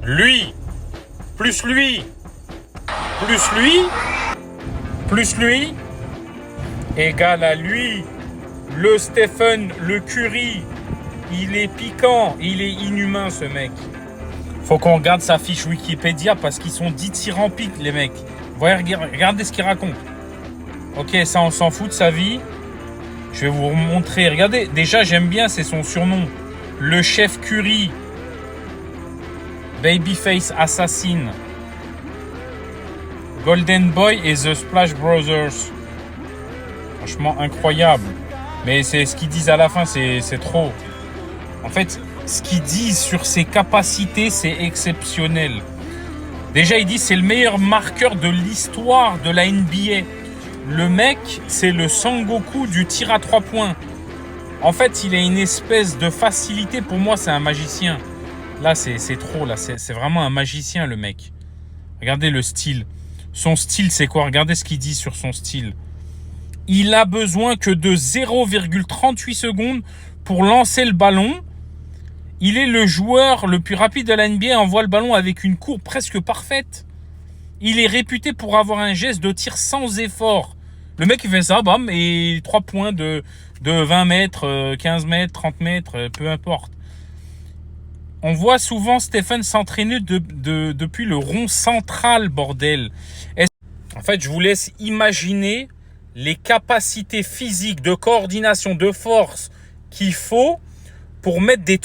Lui, plus lui, plus lui, plus lui, égale à lui. Le Stephen, le Curry, il est piquant, il est inhumain ce mec. Faut qu'on regarde sa fiche Wikipédia parce qu'ils sont dithyrambiques les mecs. Voyez, regardez ce qu'il raconte. Ok, ça on s'en fout de sa vie. Je vais vous montrer. Regardez, déjà j'aime bien, c'est son surnom. Le chef Curry. Babyface Assassin. Golden Boy et The Splash Brothers. Franchement incroyable. Mais c'est ce qu'ils disent à la fin, c'est trop. En fait, ce qu'ils disent sur ses capacités, c'est exceptionnel. Déjà, il dit c'est le meilleur marqueur de l'histoire de la NBA. Le mec, c'est le Sangoku du tir à 3 points. En fait, il a une espèce de facilité. Pour moi, c'est un magicien. Là, c'est trop. Là, c'est vraiment un magicien, le mec. Regardez le style. Son style, c'est quoi? Regardez ce qu'il dit sur son style. Il a besoin que de 0,38 secondes pour lancer le ballon. Il est le joueur le plus rapide de la NBA, envoie le ballon avec une courbe presque parfaite. Il est réputé pour avoir un geste de tir sans effort. Le mec, il fait ça, bam, et 3 points de 20 mètres, 15 mètres, 30 mètres, peu importe. On voit souvent Stephen s'entraîner depuis le rond central, bordel. En fait, je vous laisse imaginer les capacités physiques, de coordination, de force qu'il faut pour mettre des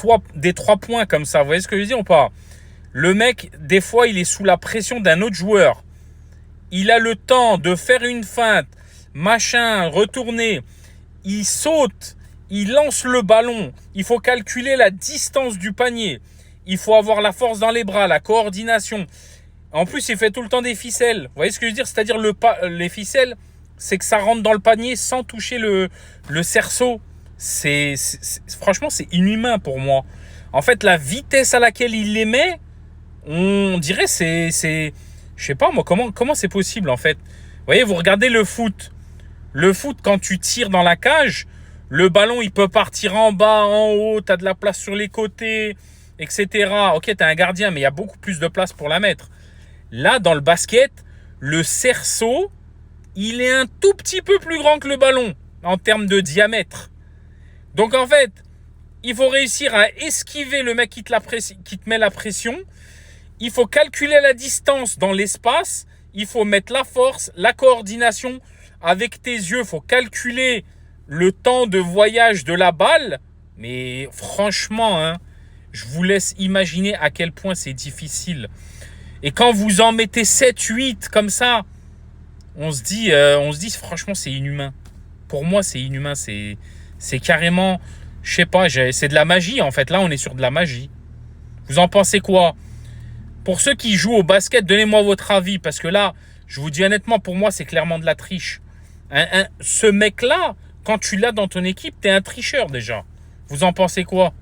3 points comme ça. Vous voyez ce que je veux dire ou pas? Le mec, des fois, il est sous la pression d'un autre joueur. Il a le temps de faire une feinte, machin, retourner. Il saute, il lance le ballon. Il faut calculer la distance du panier. Il faut avoir la force dans les bras, la coordination. En plus, il fait tout le temps des ficelles. Vous voyez ce que je veux dire? C'est-à-dire les ficelles, c'est que ça rentre dans le panier sans toucher le cerceau. Franchement, c'est inhumain pour moi. En fait, la vitesse à laquelle il les met, on dirait je sais pas moi, comment c'est possible en fait. Vous voyez, vous regardez le foot. Le foot, quand tu tires dans la cage, le ballon, il peut partir en bas, en haut, tu as de la place sur les côtés, etc. Ok, tu as un gardien, mais il y a beaucoup plus de place pour la mettre. Là, dans le basket, le cerceau, il est un tout petit peu plus grand que le ballon en termes de diamètre. Donc en fait, il faut réussir à esquiver le mec qui te met la pression. Il faut calculer la distance dans l'espace. Il faut mettre la force, la coordination. Avec tes yeux, il faut calculer le temps de voyage de la balle. Mais franchement, hein, je vous laisse imaginer à quel point c'est difficile. Et quand vous en mettez 7, 8 comme ça, on se dit franchement, c'est inhumain. Pour moi, c'est inhumain. C'est carrément, je sais pas, c'est de la magie en fait. Là, on est sur de la magie. Vous en pensez quoi? Pour ceux qui jouent au basket, donnez-moi votre avis. Parce que là, je vous dis honnêtement, pour moi, c'est clairement de la triche. Ce mec-là, quand tu l'as dans ton équipe, t'es un tricheur déjà. Vous en pensez quoi?